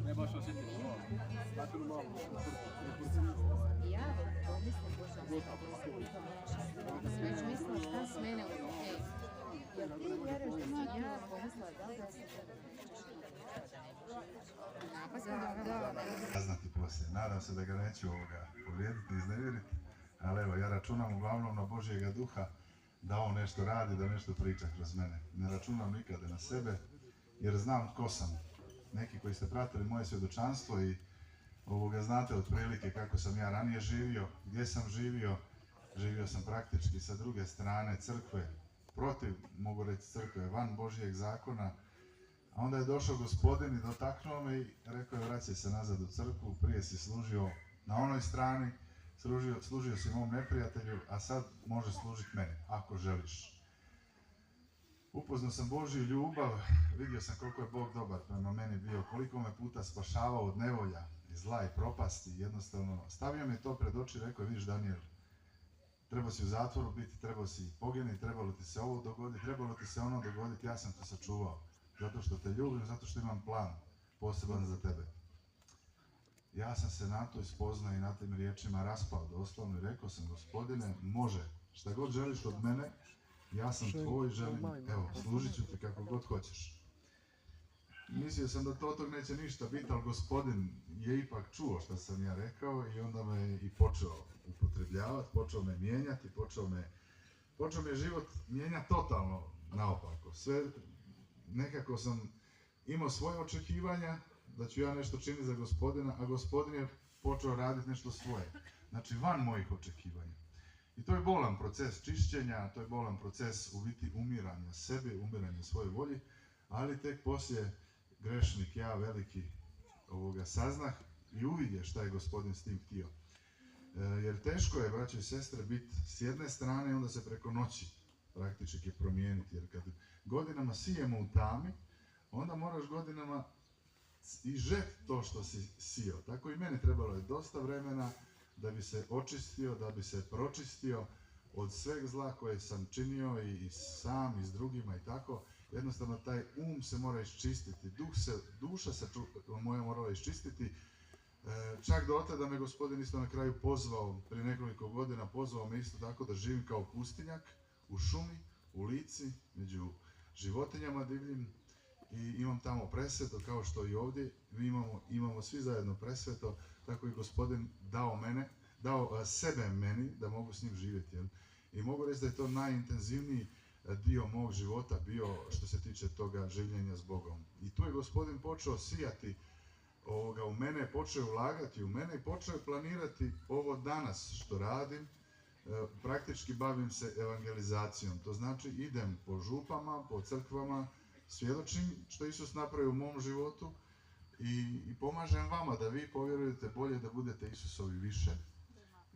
Ne baš osjetiti malo. Tako da malo. Ja pomislim, Bože, već mislila šta s mene okej. Jel ti vjeruješ da sam ja pomislila da li da sam saznati poslije. Nadam se da ga neću povrijediti, iznevjeriti, ali evo, ja računam uglavnom na Božjega duha da on nešto radi, da nešto priča kroz mene. Ne računam nikada na sebe, jer znam tko sam. Neki koji ste pratili moje svjedočanstvo i znate otprilike kako sam ja ranije živio, gdje sam živio. Živio sam praktički sa druge strane crkve, protiv, mogu reći, crkve, van Božjeg zakona. A onda je došao Gospodin i dotaknuo me i rekao je: vraćaj se nazad u crkvu, prije si služio na onoj strani, služio si mom neprijatelju, a sad može služiti meni, ako želiš. Upoznao sam Božju ljubav, vidio sam koliko je Bog dobar prema meni bio, koliko me puta spašavao od nevolja i zla i propasti. Jednostavno, stavio mi to pred oči i rekao: vidiš Danijel, trebao si u zatvoru biti, trebao si poginuti, trebalo ti se ovo dogoditi, trebalo ti se ono dogoditi, ja sam to sačuvao. Zato što te ljubim, zato što imam plan poseban za tebe. Ja sam se na to spoznao i na tim riječima raspao doslovno i rekao sam: Gospodine, može, šta god želiš od mene, ja sam tvoj, želim, evo, služit ću ti kako god hoćeš. Mislio sam da to od tog neće ništa biti, ali Gospodin je ipak čuo što sam ja rekao i onda me i počeo upotrebljavati, počeo me mijenjati, počeo me život mijenjati totalno naopako. Sve, nekako sam imao svoje očekivanja da ću ja nešto činiti za Gospodina, a Gospodin je počeo raditi nešto svoje. Znači, van mojih očekivanja. I to je bolan proces čišćenja, to je bolan proces u biti umiranja sebi, umiranja svoje volji, ali tek poslije grešnik, ja veliki, saznah i uvidje šta je Gospodin s tim htio. Jer teško je, braće i sestre, biti s jedne strane i onda se preko noći praktički promijeniti. Jer kad godinama sijemo u tami, onda moraš godinama i žeti to što si sijao. Tako i meni trebalo je dosta vremena da bi se očistio, da bi se pročistio od sveg zla koje sam činio i sam, i s drugima i tako. Jednostavno taj se mora iščistiti, duša se moja morala iščistiti. Čak do tada me Gospodin isto na kraju pozvao, prije nekoliko godina pozvao me isto tako da živim kao pustinjak, u šumi, u Lici, među životinjama divljim i imam tamo presveto kao što i ovdje. Mi imamo svi zajedno presveto, tako i Gospodin dao sebe meni da mogu s njim živjeti. I mogu reći da je to najintenzivniji dio mog života bio što se tiče toga življenja s Bogom. I tu je Gospodin počeo sijati u mene, počeo ulagati u mene i počeo planirati ovo danas što radim. Praktički bavim se evangelizacijom, to znači idem po župama, po crkvama, svjedočim što Isus napravi u mom životu i pomažem vama da vi povjerujete bolje, da budete Isusovi više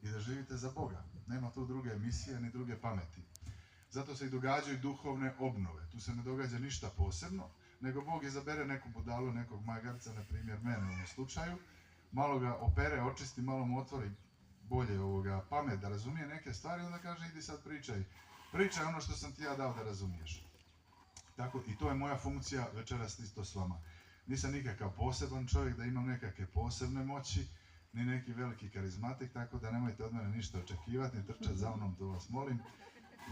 i da živite za Boga. Nema tu druge misije ni druge pameti. Zato se i događaju duhovne obnove. Tu se ne događa ništa posebno, nego Bog izabere neku budalu, nekog magarca, na primjer mene u ovom slučaju, malo ga opere, očisti, malo mu otvori bolje pamet da razumije neke stvari, onda kaže: idi sad pričaj ono što sam ti ja dao da razumiješ. Tako, i to je moja funkcija večeras isto s vama. Nisam nikakav poseban čovjek da imam nekakve posebne moći, ni neki veliki karizmatik, tako da nemojte od mene ništa očekivati, ni trčati za mnom, to vas molim.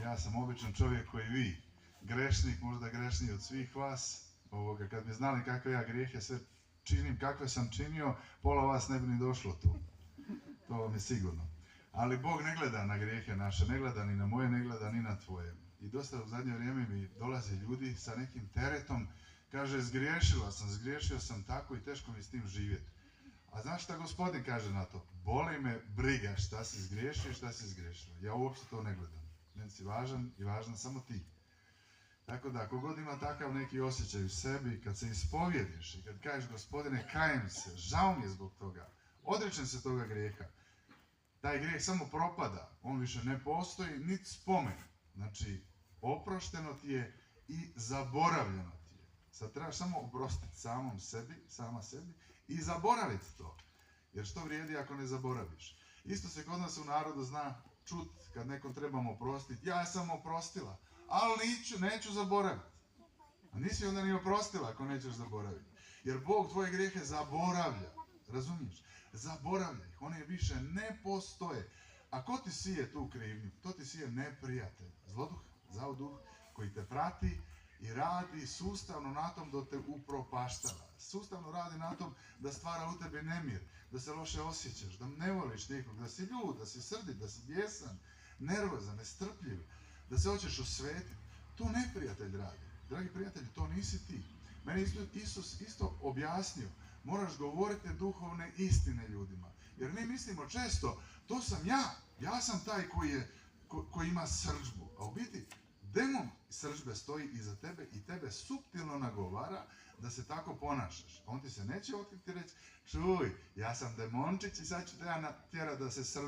Ja sam običan čovjek koji vi, grešnik, možda grešniji od svih vas. Kad bi znali kakve ja grijehe sve činim, kakve sam činio, pola vas ne bi ni došlo tu. To vam je sigurno. Ali Bog ne gleda na grijehe naše, ne gleda ni na moje, ne gleda ni na tvoje. I dosta u zadnje vrijeme mi dolaze ljudi sa nekim teretom, kaže: zgriješio sam tako i teško mi s tim živjeti. A znaš šta Gospodin kaže na to? Boli me briga šta si zgriješio i šta si zgriješio. Ja uopće to ne gledam. Meni si važan i važan samo ti. Tako da, ako god ima takav neki osjećaj u sebi, kad se ispovjediš i kad kažeš: Gospodine, kajem se, žao mi je zbog toga, odričem se toga grijeha, taj grijeh samo propada, on više ne postoji, niti spomen. Znači, oprošteno ti je i zaboravljeno ti je. Sad trebaš samo oprostiti sama sebi i zaboraviti to. Jer što vrijedi ako ne zaboraviš? Isto se kod nas u narodu zna čut kad nekom trebamo oprostiti: ja sam oprostila, ali neću zaboraviti. A nisi onda ni oprostila ako nećeš zaboraviti. Jer Bog tvoje grijehe zaboravlja. Razumiješ? Zaboravlja ih. One više ne postoje. A ko ti sije tu krivnju? To ti sije neprijatelj. Zloduh, zao duh koji te prati i radi sustavno na tom da te upropaštava. Sustavno radi na tom da stvara u tebi nemir, da se loše osjećaš, da ne voliš nikog, da si ljud, da si srdit, da si bijesan, nervozan, nestrpljiv, da se hoćeš osvetiti. To neprijatelj radi. Dragi prijatelji, to nisi ti. Meni Isus isto objasnio, moraš govoriti duhovne istine ljudima. Jer mi mislimo često, to sam ja sam taj koji ima srdžbu. A u biti, demon srdžbe stoji iza tebe i tebe suptilno nagovara da se tako ponašaš. On ti se neće otkriti i reći, čuj, ja sam demončić i sad ću te ja natjerati da se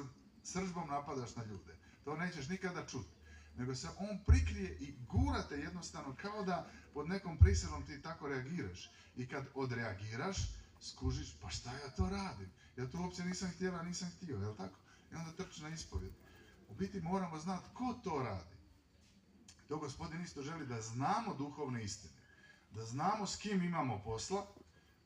srdžbom napadaš na ljude. To nećeš nikada čuti. Nego se on prikrije i gura te jednostavno kao da pod nekom prisilom ti tako reagiraš. I kad odreagiraš, skužiš, pa šta ja to radim? Ja to uopće nisam htjela, nisam htio, jel tako? I onda trči na ispovjed. U biti moramo znati ko to radi. To Gospodin isto želi da znamo duhovne istine. Da znamo s kim imamo posla,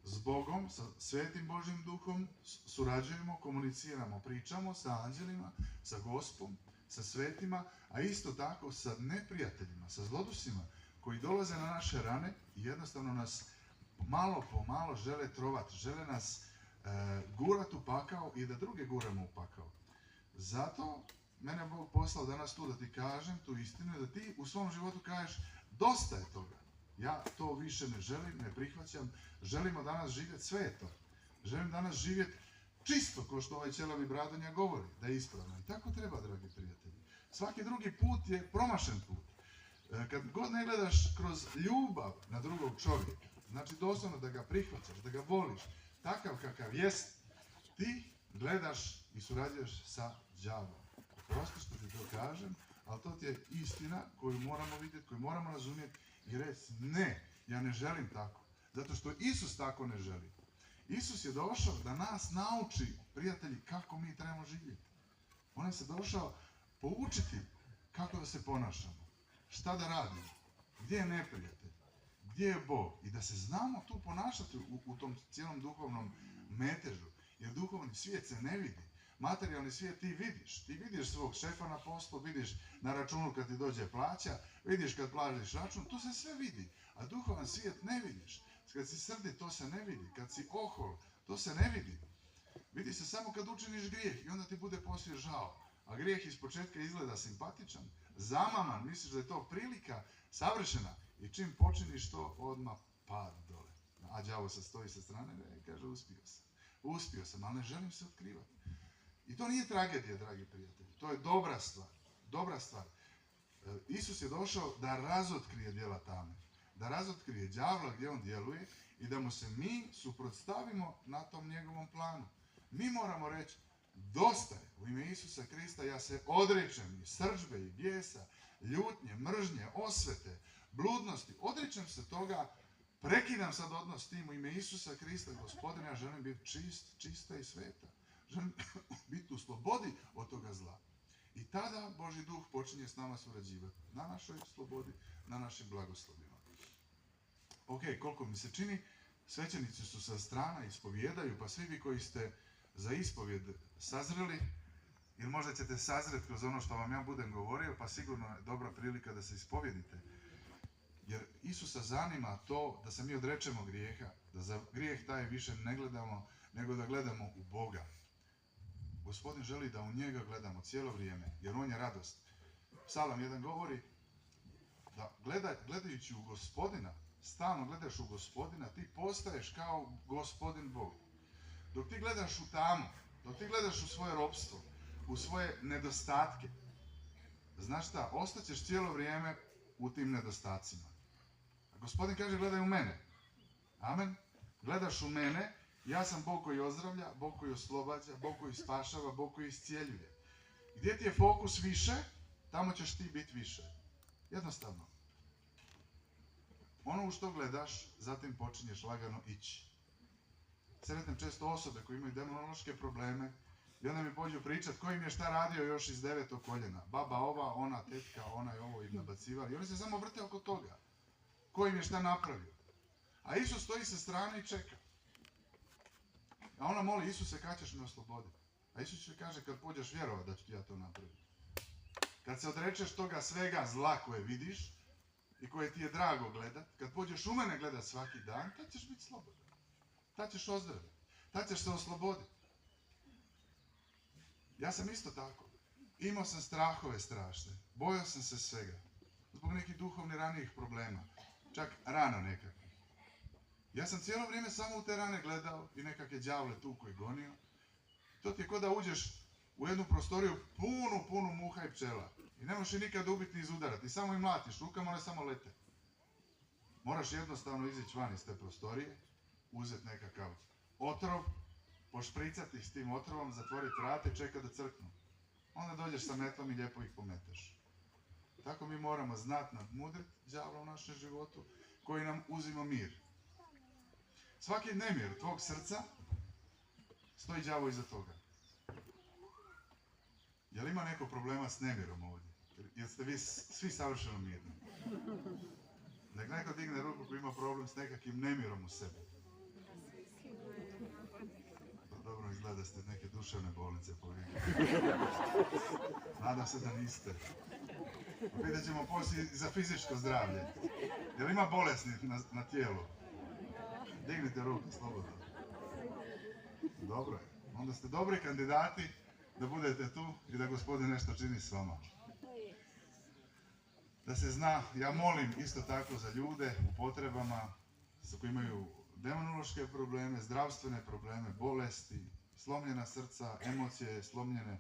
s Bogom, sa Svetim Božjim duhom, surađujemo, komuniciramo, pričamo sa anđelima, sa Gospom, sa svetima, a isto tako sa neprijateljima, sa zlodusima koji dolaze na naše rane i jednostavno nas malo po malo žele trovati, žele nas gurati u pakao i da druge guramo u pakao. Zato mene Bog poslao danas tu da ti kažem tu istinu, da ti u svom životu kažeš dosta je toga. Ja to više ne želim, ne prihvaćam. Želimo danas živjeti sveto. Želim danas živjeti čisto, kao što ovaj ćelavi Bradonja govori, da je ispravno. I tako treba, dragi prijatelji. Svaki drugi put je promašen put. Kad god ne gledaš kroz ljubav na drugog čovjeka, znači doslovno da ga prihvaćaš, da ga voliš, takav kakav jest, ti gledaš i surađuješ sa đavolom. Prosto što ti to kažem, ali to ti je istina koju moramo vidjeti, koju moramo razumjeti i reći ne, ja ne želim tako. Zato što Isus tako ne želi. Isus je došao da nas nauči, prijatelji, kako mi trebamo živjeti. On je se došao poučiti kako da se ponašamo, šta da radimo, gdje je neprijatelj, gdje je Bog i da se znamo tu ponašati u tom cijelom duhovnom metežu. Jer duhovni svijet se ne vidi. Materijalni svijet ti vidiš svog šefa na poslu, vidiš na računu kad ti dođe plaća, vidiš kad plažiš račun, to se sve vidi, a duhovan svijet ne vidiš. Kad si srdi, to se ne vidi, kad si ohol, to se ne vidi. Vidi se samo kad učiniš grijeh i onda ti bude poslije žao. A grijeh iz početka izgleda simpatičan, zamaman, misliš da je to prilika savršena i čim počiniš to odmah pad dole. A đavo se stoji sa strane i kaže uspio sam, ali ne želim se otkrivati. I to nije tragedija, dragi prijatelji, to je dobra stvar. Isus je došao da razotkrije djela tame, da razotkrije đavla gdje on djeluje i da mu se mi suprotstavimo na tom njegovom planu. Mi moramo reći, dosta je, u ime Isusa Krista ja se odričem i srdžbe i bijesa, ljutnje, mržnje, osvete, bludnosti, odričem se toga, prekidam sad odnos s tim u ime Isusa Krista, Gospodine, ja želim biti čista i sveta. Želim biti u slobodi od toga zla. I tada Božji duh počinje s nama surađivati. Na našoj slobodi, na našim blagoslovima. Ok, koliko mi se čini, svećenici su sa strana, ispovijedaju, pa svi vi koji ste za ispovjed sazreli, ili možda ćete sazreti kroz ono što vam ja budem govorio, pa sigurno je dobra prilika da se ispovjedite. Jer Isusa zanima to da se mi odrečemo grijeha, da za grijeh taj više ne gledamo, nego da gledamo u Boga. Gospodin želi da u njega gledamo cijelo vrijeme, jer on je radost. Psalam 1 govori da gledajući u Gospodina, stalno gledaš u Gospodina, ti postaješ kao Gospodin Bog. Dok ti gledaš u tamu, dok ti gledaš u svoje ropstvo, u svoje nedostatke, znaš šta, ostaćeš cijelo vrijeme u tim nedostacima. A Gospodin kaže gledaj u mene. Amen. Gledaš u mene, ja sam Bog koji ozdravlja, Bog koji oslobađa, Bog koji spašava, Bog koji iscijeljuje. Gdje ti je fokus više, tamo ćeš ti biti više. Jednostavno. Ono u što gledaš, zatim počinješ lagano ići. Sretnem često osobe koji imaju demonološke probleme i onda mi pođu pričat ko im je šta radio još iz 9. koljena. Baba ova, ona tetka, ona je ovo im nabacivali. I oni se samo vrte oko toga. Ko im je šta napravio. A Isus stoji sa strane i čeka. A ona moli, Isuse, kad ćeš me osloboditi? A Isus će kaže, kad pođeš vjerovat da ću ti ja to napraviti. Kad se odrečeš toga svega zla koje vidiš i koje ti je drago gledat, kad pođeš u mene gledat svaki dan, tad ćeš biti slobodan. Tad ćeš ozdraviti. Tad ćeš se osloboditi. Ja sam isto tako. Imao sam strahove strašne. Bojao sam se svega. Zbog nekih duhovnih ranijih problema. Čak rana nekakvih. Ja sam cijelo vrijeme samo u te rane gledao i nekakve đavle tuko i gonio. To ti je kao da uđeš u jednu prostoriju punu muha i pčela. I ne možeš je nikad ubiti ni izudarati. Ti samo i mlatiš rukama, one samo lete. Moraš jednostavno izići van iz te prostorije, uzeti nekakav otrov, pošpricati ih s tim otrovom, zatvoriti vrate i čekati da crknu. Onda dođeš sa metlom i lijepo ih pometeš. Tako mi moramo znati nadmudriti đavla u našem životu koji nam uzima mir. Svaki nemir tvog srca stoji đavo iza toga. Jel ima neko problema s nemirom ovdje? Jel ste vi svi savršeno mirni? Nek neko digne ruku koji ima problem s nekakvim nemirom u sebi. Pa dobro izgleda da ste neke duševne bolnice povinili. Nadam se da niste. Pitat ćemo poslije za fizičko zdravlje. Jel ima bolesnih na tijelu? Dignite ruke, slobodno. Dobro je. Onda ste dobri kandidati da budete tu i da Gospodin nešto čini s vama. Da se zna, ja molim isto tako za ljude u potrebama koji imaju demonološke probleme, zdravstvene probleme, bolesti, slomljena srca, emocije slomljene.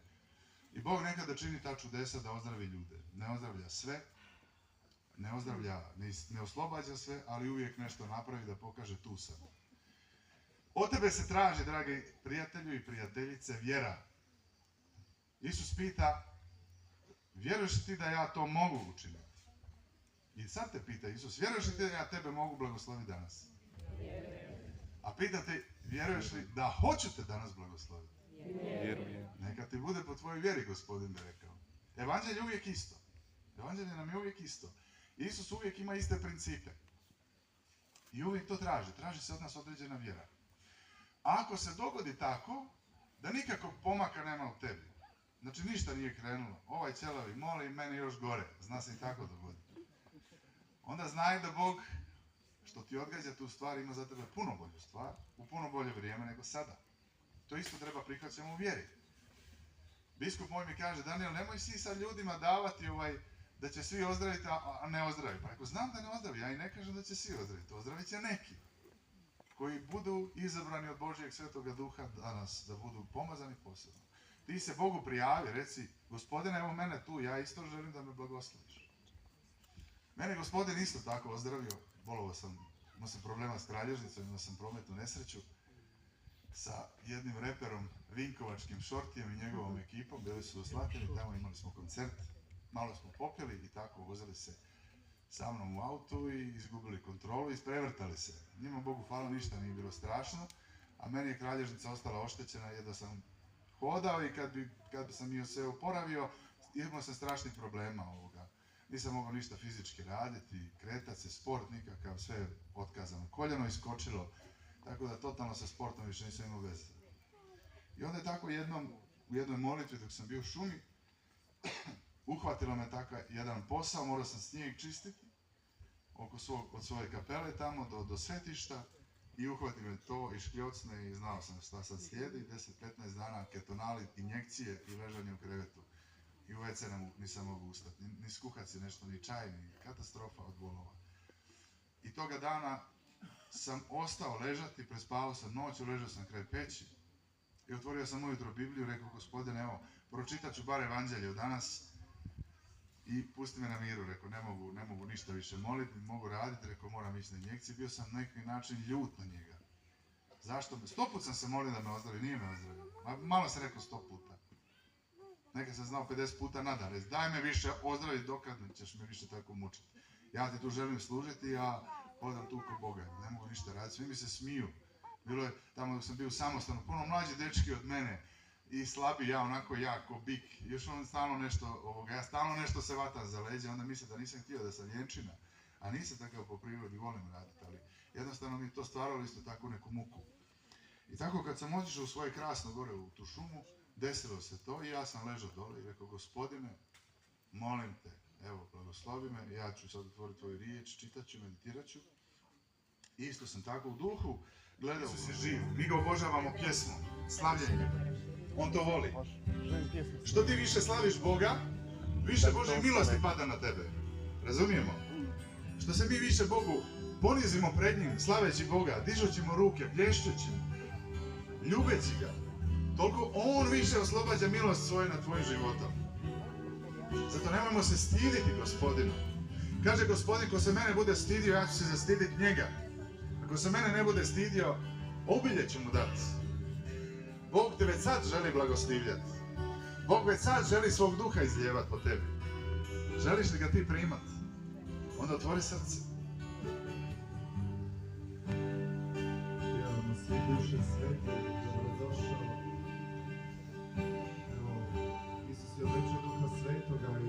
I Bog nekada čini ta čudesa da ozdravi ljude. Ne ozdravlja sve, ne oslobađa sve, ali uvijek nešto napravi da pokaže tu sam. Od tebe se traži, dragi prijatelju i prijateljice, vjera. Isus pita, vjeruješ li ti da ja to mogu učiniti? I sad te pita Isus, vjeruješ li ti da ja tebe mogu blagosloviti danas? A pita te, vjeruješ li da hoću te danas blagosloviti? Neka ti bude po tvojoj vjeri, Gospodin je rekao. Evanđelje je uvijek isto. Evanđelje nam je uvijek isto. Isus uvijek ima iste principe. I uvijek to traži. Traži se od nas određena vjera. A ako se dogodi tako, da nikakvog pomaka nema u tebi, znači ništa nije krenulo, ovaj ćelavi moli, meni još gore, zna se i tako dogoditi, onda znaj da Bog, što ti odgađa tu stvar, ima za tebe puno bolju stvar, u puno bolje vrijeme nego sada. To isto treba prihvatiti u vjeri. Biskup moj mi kaže, Daniel, nemoj si sad ljudima davati da će svi ozdraviti, a ne ozdravi. Pa ako znam da ne ozdravi, ja i ne kažem da će svi ozdraviti, ozdravit će neki koji budu izabrani od Božjeg Svetoga Duha danas, da budu pomazani posebno. Ti se Bogu prijavi, reci, Gospodine, evo mene tu, ja isto želim da me blagosloviš. Mene Gospodin isto tako ozdravio, bolovao sam, imao sam problema s kralježnicom, imao sam prometnu nesreću sa jednim reperom Vinkovačkim Šortijem i njegovom ekipom, bili su u Slatini, tamo imali smo koncert, malo smo popili i tako vozili se sa mnom u autu i izgubili kontrolu i isprevrtali se. Njima Bogu hvala ništa nije bilo strašno, a meni je kralježnica ostala oštećena jedno sam hodao i kad bi sam joj se oporavio, imao sam strašnih problema ovoga. Nisam mogao ništa fizički raditi, kretati se, sport nikakav, sve je otkazano. Koljeno iskočilo, tako da totalno sa sportom više nisam imao veze. I onda je tako u jednoj molitvi dok sam bio u šumi, uhvatilo me takav jedan posao, morao sam snijeg čistiti od svoje kapele tamo do svetišta i uhvati me to i škljocne i znao sam šta sad slijedi, 10-15 dana ketonali, injekcije i ležanje u krevetu. I u WC nisam mogu ustati, ni skuhat si nešto, ni čaj, ni katastrofa od bolova. I toga dana sam ostao ležati, prespavao sam noć, ležao sam kraj peći i otvorio sam ujutro Bibliju, rekao, Gospodine, evo, pročitat ću bar Evanđelje od danas i pusti me na miru, rekao, ne mogu ništa više moliti, mogu raditi, rekao, moram ići na injekciju, bio sam na neki način ljut na njega. Zašto? 100 put sam se molio da me ozdravi, nije me ozdravio. Malo sam rekao 100 puta. Nekad sam znao 50 puta nadalje, daj me više ozdravi, dokad ćeš me više tako mučiti. Ja ti tu želim služiti, a hodam tu kod Boga, ne mogu ništa raditi, svi mi se smiju. Bilo je, tamo dok sam bio samostalno, puno mlađi dečki od mene i slabi, ja onako ko bik. Još on stalno nešto, ja stalno nešto se vatam za leđe, onda misle da nisam htio da sam ljenčina. A nisam takav po prirodi, volim raditi, ali jednostavno mi je to stvaralo isto tako neku muku. I tako kad sam otišao u svoje krasno gore u tu šumu, desilo se to i ja sam ležao dole i rekao, Gospodine, molim te, evo, blagoslovi me, ja ću sad otvoriti tvoju riječ, čitat ću, meditirat ću. I isto sam tako u duhu gledao. Isus je živ, mi ga obožavamo pjesmom, slavljenjem. On to voli. Što ti više slaviš Boga, više Božje milosti pada na tebe. Razumijemo? Što se mi više Bogu ponizimo pred njim, slaveći Boga, dižući mu ruke, plješćući, ljubeći ga, toliko on više oslobađa milost svoju nad tvojim životom. Zato nemojmo se stiditi Gospodinu. Kaže Gospodin, ko se mene bude stidio, ja ću se zastiditi njega. Ako se mene ne bude stidio, obilje ću mu dati. Bog te već sad želi blagoslivljati. Bog već sad želi svog duha izlijevati po tebi. Želiš li ga ti primat? Onda otvori srce. Javno svi duše svete, dobrodošao. Evo, Isus je obećao Duha Svetoga i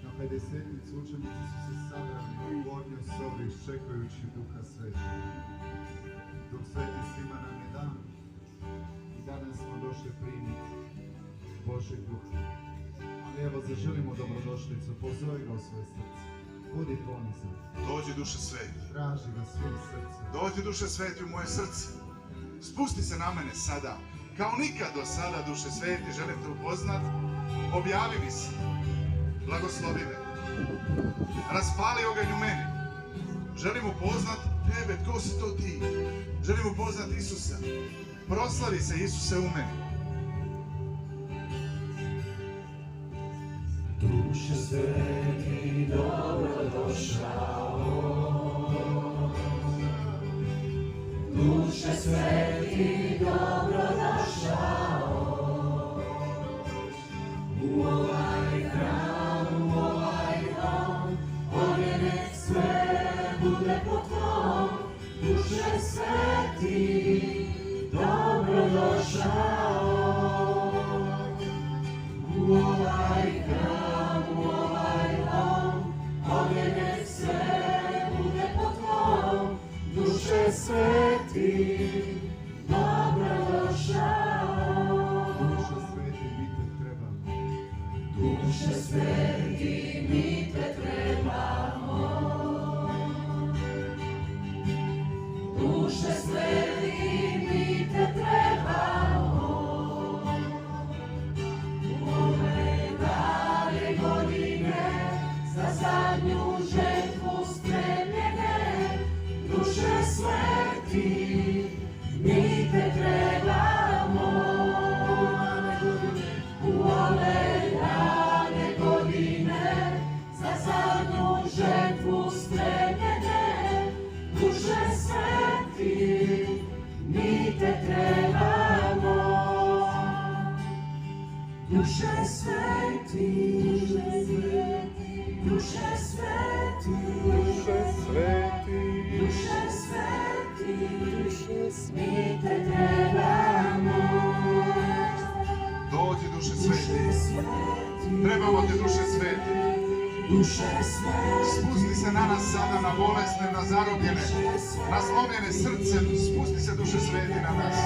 na 50-nicu učenici su se sabrali u gornjoj sobi iščekujući Duha Svetoga. Duh Sveti svima nam je dan i danas smo došli primiti Božeg Duha. Ali evo, zaželimo dobrodošlicu, pozovi ga u svoje srce. Budi ponizan. Dođi duše sveti. Traži ga svim srcem. Dođi duše sveti u moje srce. Spusti se na mene sada. Kao nikad do sada, duše sveti, želim te upoznat. Objavi mi se. Blagoslovi me. Raspali oganj u meni. Želim upoznat tebe, tko si to ti. Želim upoznat Isusa. Proslavi se Isuse u meni. Duše sveti, dobrodošao. Duše sveti, dobrodošao. U ovaj hram, u ovaj dom, ovdje nek sve bude po tvom. Duše sveti, dobrodošao. U ovaj hram, u ovaj dom, ovdje nek sve bude po tvom. Duše sveti, dobrodošao. Duše sveti, mi te trebamo. Duše sveti, mi te trebamo. Ove dane godine za zadnju žetvu spremljene. Duše sveti, mi te trebamo. U ove dane godine za zadnju žetvu spremljene. Duše sveti, mi te trebamo. Duše sveti, duše sveti, duše sveti, duše sveti, mi te trebamo. Dođi duše sveti. Trebamo te duše sveti. Spusti se na nas sada, na bolesne, na zarobljene, na slomljene srcem. Spusti se duše sveti na nas.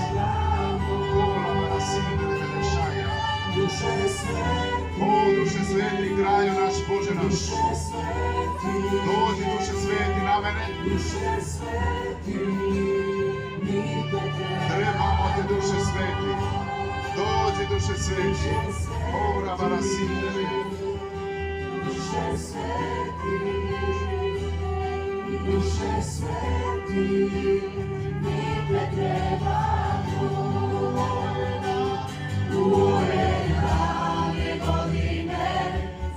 O duše sveti, kralju naš, Bože naš. Dođi duše sveti na mene. Trebamo te duše sveti. Dođi duše sveti. O rabarasite. Duše sveti, duše sveti, mi te trebamo. U ove dane godine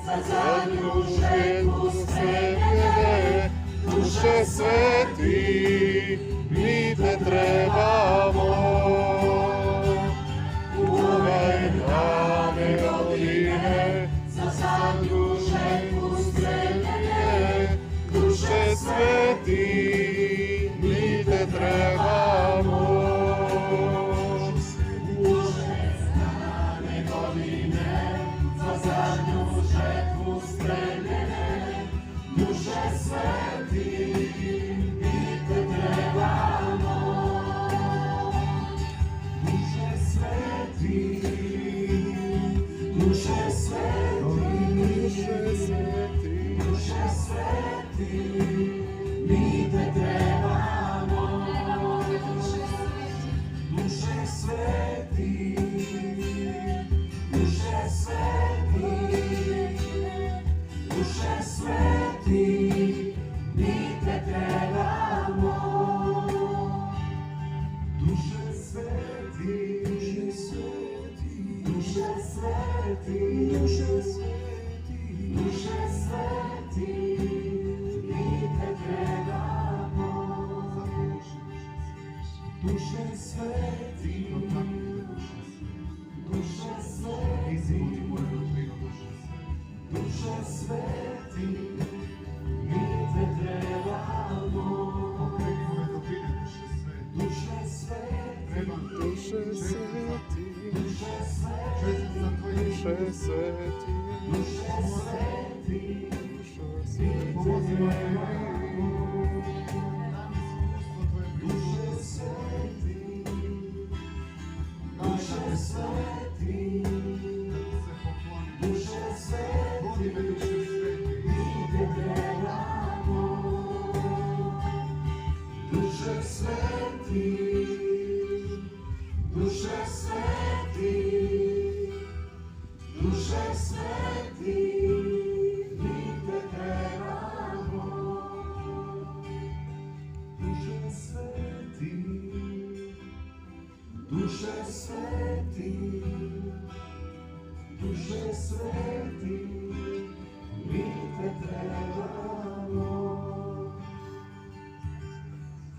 za zadnju žetvu spremljene. Duše sveti, mi te trebamo. U ove dane godine za zadnju žetvu spremljene. Duše sveti, mi te trebamo. Duše dane godine za zadnju žetvu spremljene. Duše sveti,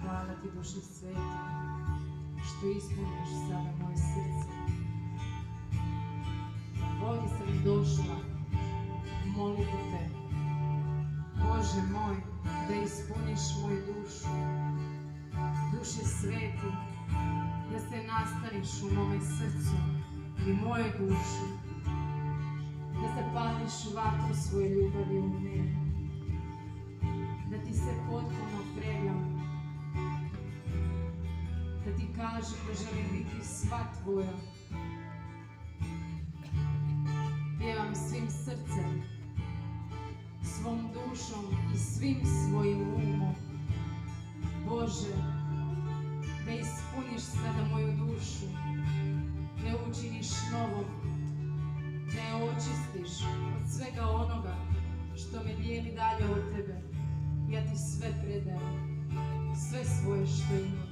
Hvala ti, Duše Sveti, što ispunjaš sada moje srce. Ovdje sam došla moliti te, Bože moj, da ispuniš moju dušu. Duše Sveti, da se nastaniš u mome srcu i moje duši, da se pališ vatru svoje ljubavi u mene, da ti se potpuno predam, da ti kažem da želim biti sva tvoja. Pjevam svim srcem, svom dušom i svim svojim umom. Bože, da ispuniš sada moju dušu, da je učiniš novom, da je očistiš od svega onoga što me dijeli dalje od tebe. Ja ti sve predajem, sve svoje što imam.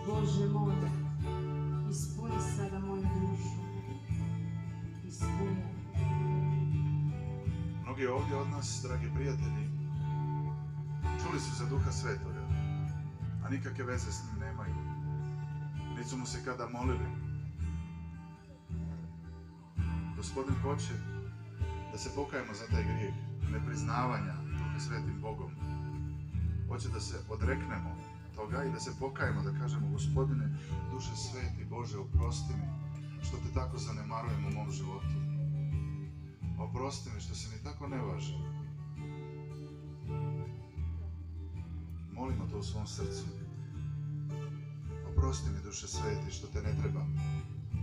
Bože moj, ispuni sada moju dušu, ispuni. Mnogi ovdje od nas, dragi prijatelji, čuli su za Duha Svetoga, a nikakve veze s njim nemaju. Niti su mu se kada molili. Gospodin hoće da se pokajemo za taj grijeh nepriznavanja Duha Svetim Bogom. Hoće da se odreknemo toga i da se pokajemo, da kažemo: Gospodine, Duše Sveti, Bože, oprosti mi što te tako zanemarujem u mom životu. Oprosti mi što si mi tako nevažan. Molimo to u svom srcu. Oprosti mi, Duše Sveti, što te ne trebam,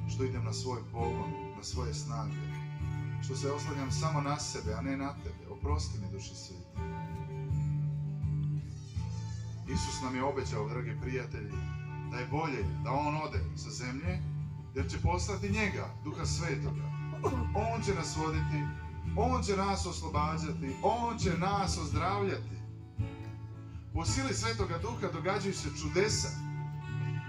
što idem na svoj pogon, na svoje snage, što se oslanjam samo na sebe, a ne na tebe. Oprosti mi, Duše Sveti. Isus nam je obećao, dragi prijatelji, da je bolje da on ode sa zemlje, jer će poslati njega, Duha Svetoga. On će nas voditi, on će nas oslobađati, on će nas ozdravljati. Po sili Svetoga Duha događaju se čudesa.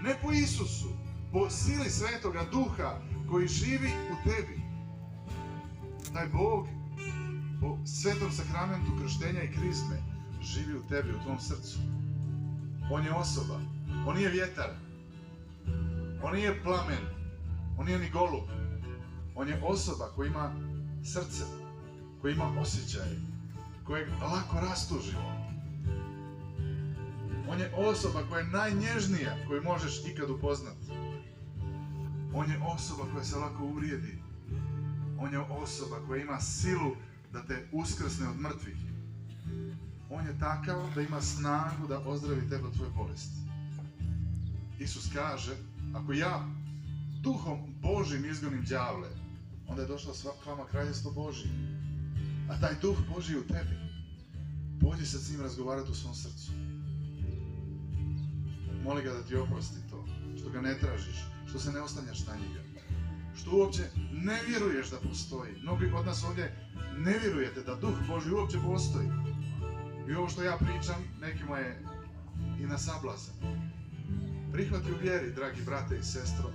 Ne po Isusu, po sili Svetoga Duha koji živi u tebi. Taj Bog po svetom sakramentu krštenja i krizme živi u tebi, u tvom srcu. On je osoba, on nije vjetar, on nije plamen, on nije ni golub. On je osoba koja ima srce, koja ima osjećaje, kojeg lako rastužimo. On je osoba koja je najnježnija koju možeš ikad upoznati. On je osoba koja se lako uvrijedi. On je osoba koja ima silu da te uskrsne od mrtvih. On je takav da ima snagu da ozdravi tebe od tvoje bolesti. Isus kaže, ako ja duhom Božim izgonim đavle, onda je došlo k vama kraljevstvo Božje. A taj duh Božji u tebi, pođi se s njim razgovarati u svom srcu. Moli ga da ti oprosti to, što ga ne tražiš, što se ne oslanjaš na njega, što uopće ne vjeruješ da postoji. Mnogi od nas ovdje ne vjerujete da duh Božji uopće postoji. I ovo što ja pričam, nekima je i na sablasan. Prihvati u vjeri, dragi brate i sestro.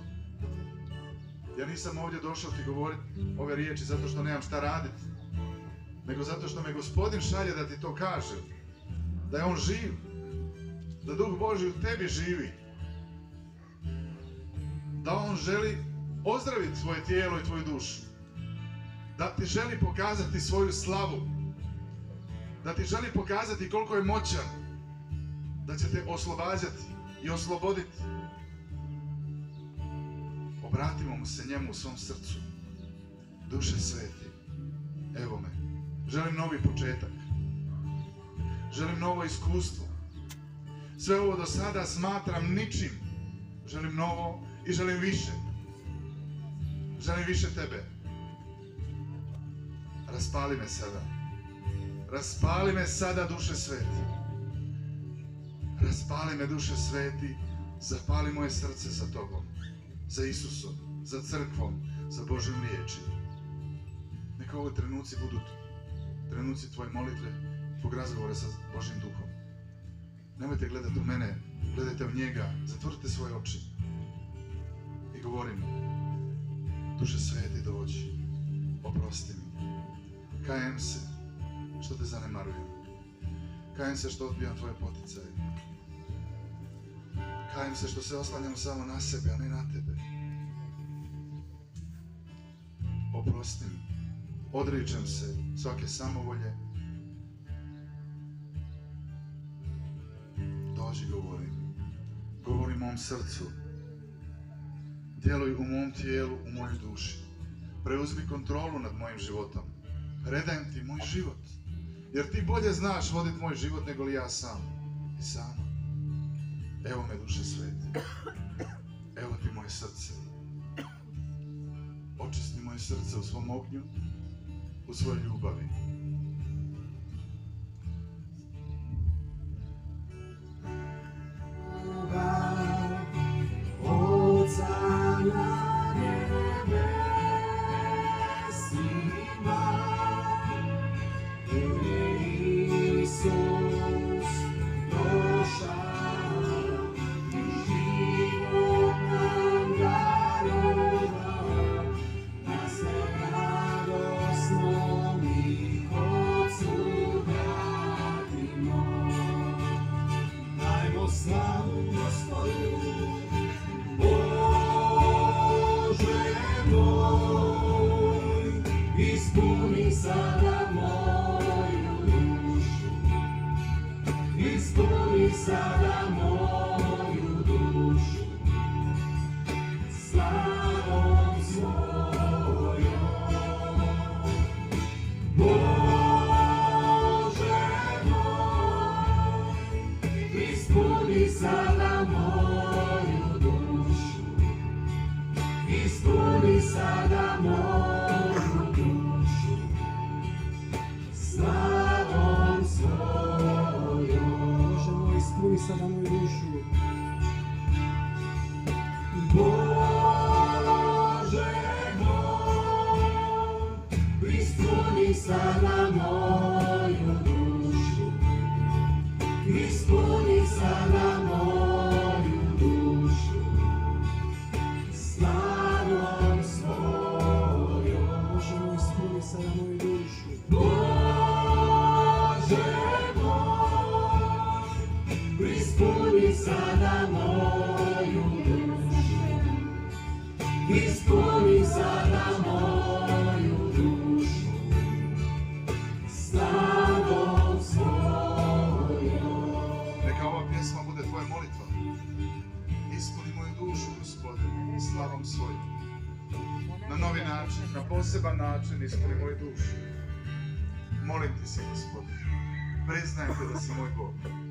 Ja nisam ovdje došao ti govoriti ove riječi zato što nemam šta raditi, nego zato što me Gospodin šalje da ti to kažem. Da je On živ, da Duh Božji u tebi živi, da On želi ozdraviti svoje tijelo i tvoju dušu, da ti želi pokazati svoju slavu, da ti želi pokazati koliko je moćan, da će te oslobađati i osloboditi. Obratimo mu se njemu u svom srcu. Duše sveti, evo me, želim novi početak, želim novo iskustvo. Sve ovo do sada smatram ničim. Želim novo i želim više. Želim više tebe. Raspali me sada. Raspali me sada, duše sveti. Raspali me, duše sveti. Zapali moje srce za tobom, za Isusom, za crkvom, za Božjom riječi. Neka ovi trenuci budu trenuci tvoje molitve, tvog razgovora sa Božjim duhom. Nemojte gledati u mene, gledajte u njega, zatvorite svoje oči i govori mu: duše sveti, dođi, oprosti mi. Kajem se što te zanemarujem. Kajem se što odbijam tvoje poticaje. Kajem se što se oslanjam samo na sebe, a ne na tebe. Oprosti mi. Odričem se svake samovolje. Dođi, govori mom srcu, djeluj u mom tijelu, u mojoj duši. Preuzmi kontrolu nad mojim životom. Predajem ti moj život, jer ti bolje znaš voditi moj život nego li ja sam i sama. Evo me, duše sveti, evo ti moje srce. Očisti moje srce u svom ognju, u svojoj ljubavi. Sada moju dušu slavom svojom. Bože moj, ispuni sada moju dušu, ispuni sada moju dušu slavom svojom. Ispuni sada moju dušu. Bože moj, ispuni sada moju dušu, ispuni sada moju dušu slavom svojom. Bože moj, ispuni sada moju dušu. Bože ispuni sada moju dušu, ispuni sada moju dušu slavom svojom. Neka ova pjesma bude tvoja molitva. Ispuni moju dušu, Gospodine, slavom svojom. Na novi način, na poseban način ispuni moju dušu. Molim ti se, Gospodine. Priznajem te da si moj Bog.